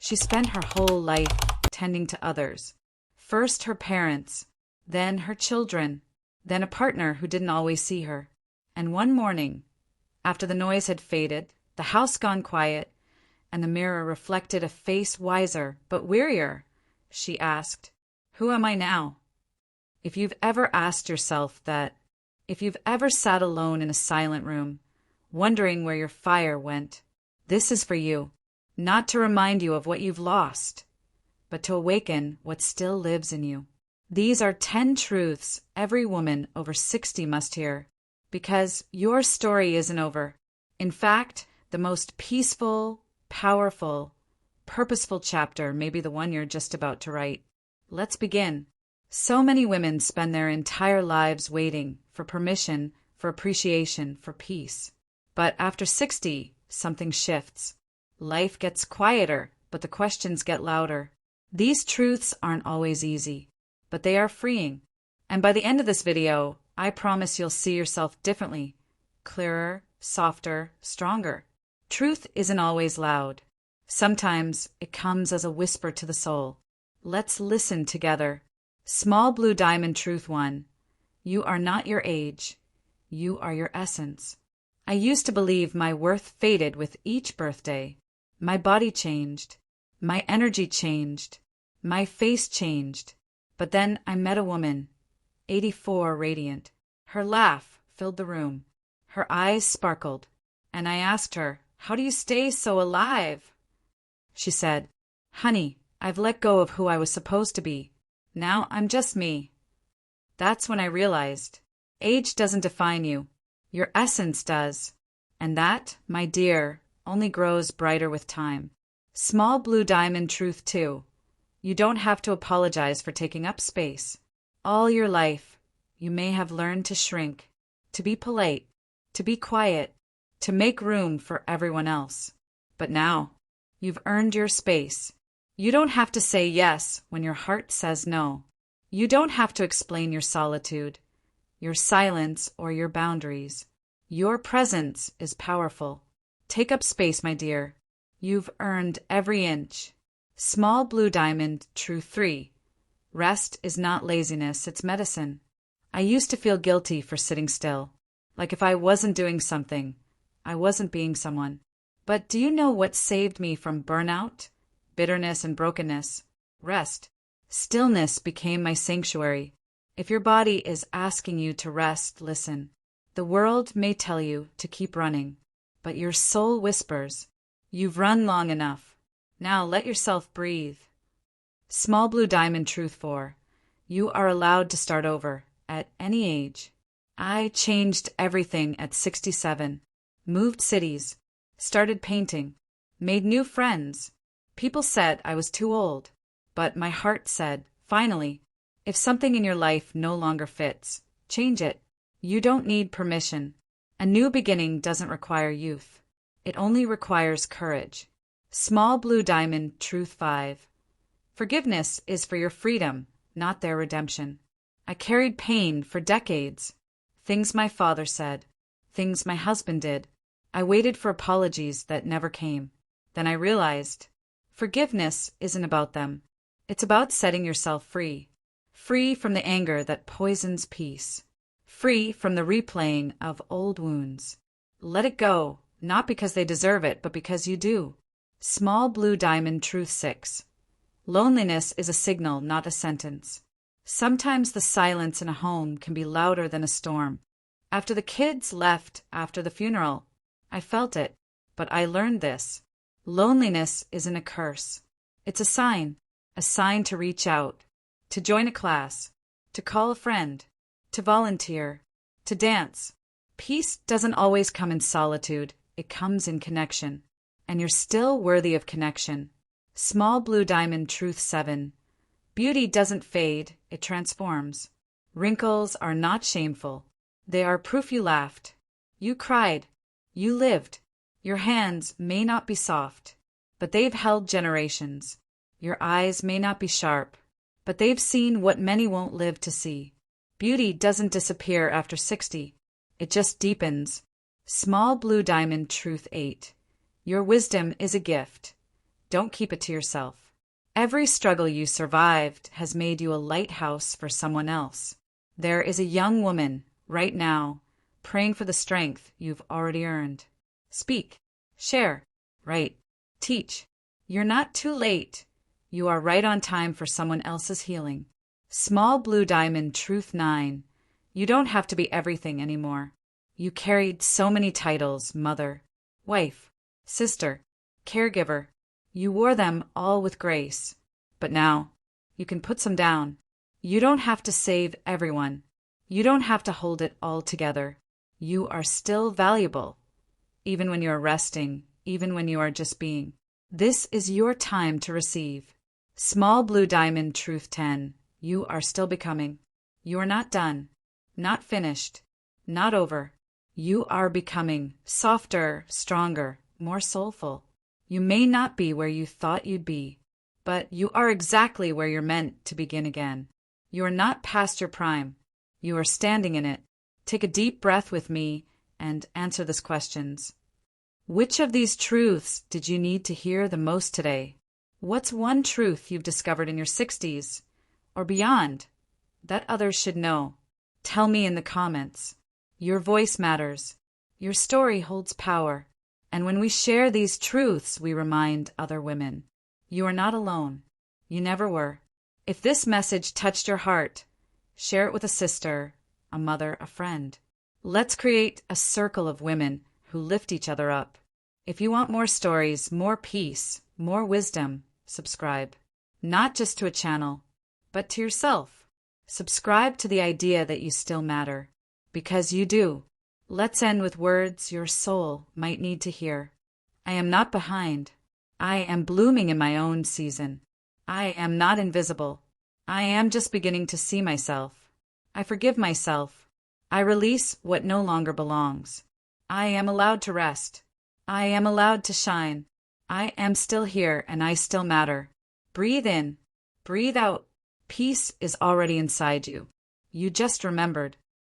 She spent her whole life tending to others. First her parents, then her children, then a partner who didn't always see her. And one morning, after the noise had faded, the house gone quiet, and the mirror reflected a face wiser but wearier, she asked, "Who am I now?" If you've ever asked yourself that, if you've ever sat alone in a silent room, wondering where your fire went, this is for you. Not to remind you of what you've lost, but to awaken what still lives in you. These are 10 truths every woman over 60 must hear, because your story isn't over. In fact, the most peaceful, powerful, purposeful chapter may be the one you're just about to write. Let's begin. So many women spend their entire lives waiting for permission, for appreciation, for peace. But after 60, something shifts. Life gets quieter, but the questions get louder. These truths aren't always easy, but they are freeing. And by the end of this video, I promise you'll see yourself differently, clearer, softer, stronger. Truth isn't always loud. Sometimes it comes as a whisper to the soul. Let's listen together. Small blue diamond truth 1. You are not your age. You are your essence. I used to believe my worth faded with each birthday. My body changed. My energy changed. My face changed. But then I met a woman, 84 radiant. Her laugh filled the room. Her eyes sparkled. And I asked her, "How do you stay so alive?" She said, "Honey, I've let go of who I was supposed to be. Now I'm just me." That's when I realized, age doesn't define you. Your essence does. And that, my dear, only grows brighter with time. Small blue diamond truth 2. You don't have to apologize for taking up space. All your life, you may have learned to shrink, to be polite, to be quiet, to make room for everyone else. But now, you've earned your space. You don't have to say yes when your heart says no. You don't have to explain your solitude, your silence, or your boundaries. Your presence is powerful. Take up space, my dear. You've earned every inch. Small blue diamond truth 3. Rest is not laziness, it's medicine. I used to feel guilty for sitting still, like if I wasn't doing something, I wasn't being someone. But do you know what saved me from burnout, bitterness, and brokenness? Rest. Stillness became my sanctuary. If your body is asking you to rest, listen. The world may tell you to keep running, but your soul whispers, "You've run long enough. Now let yourself breathe." Small blue diamond truth 4. You are allowed to start over, at any age. I changed everything at 67. Moved cities. Started painting. Made new friends. People said I was too old. But my heart said, finally, if something in your life no longer fits, change it. You don't need permission. A new beginning doesn't require youth. It only requires courage. Small blue diamond truth 5. Forgiveness is for your freedom, not their redemption. I carried pain for decades. Things my father said. Things my husband did. I waited for apologies that never came. Then I realized, forgiveness isn't about them. It's about setting yourself free. Free from the anger that poisons peace. Free from the replaying of old wounds. Let it go, not because they deserve it, but because you do. Small blue diamond truth 6. Loneliness is a signal, not a sentence. Sometimes the silence in a home can be louder than a storm. After the kids left after the funeral, I felt it, but I learned this. Loneliness isn't a curse. It's a sign to reach out, to join a class, to call a friend, to volunteer, to dance. Peace doesn't always come in solitude, it comes in connection. And you're still worthy of connection. Small blue diamond truth 7. Beauty doesn't fade, it transforms. Wrinkles are not shameful. They are proof you laughed. You cried. You lived. Your hands may not be soft, but they've held generations. Your eyes may not be sharp, but they've seen what many won't live to see. Beauty doesn't disappear after 60. It just deepens. Small blue diamond truth 8. Your wisdom is a gift. Don't keep it to yourself. Every struggle you survived has made you a lighthouse for someone else. There is a young woman, right now, praying for the strength you've already earned. Speak, share, write, teach. You're not too late. You are right on time for someone else's healing. Small blue diamond, truth 9. You don't have to be everything anymore. You carried so many titles: mother, wife, sister, caregiver. You wore them all with grace. But now, you can put some down. You don't have to save everyone. You don't have to hold it all together. You are still valuable, even when you are resting, even when you are just being. This is your time to receive. Small blue diamond, truth 10. You are still becoming. You are not done, not finished, not over. You are becoming softer, stronger, more soulful. You may not be where you thought you'd be, but you are exactly where you're meant to begin again. You are not past your prime. You are standing in it. Take a deep breath with me and answer these questions. Which of these truths did you need to hear the most today? What's one truth you've discovered in your 60s or beyond that others should know? Tell me in the comments. Your voice matters. Your story holds power. And when we share these truths, we remind other women. You are not alone. You never were. If this message touched your heart, share it with a sister, a mother, a friend. Let's create a circle of women who lift each other up. If you want more stories, more peace, more wisdom, subscribe. Not just to a channel, but to yourself. Subscribe to the idea that you still matter. Because you do. Let's end with words your soul might need to hear. I am not behind. I am blooming in my own season. I am not invisible. I am just beginning to see myself. I forgive myself. I release what no longer belongs. I am allowed to rest. I am allowed to shine. I am still here and I still matter. Breathe in. Breathe out. Peace is already inside you. You just remembered.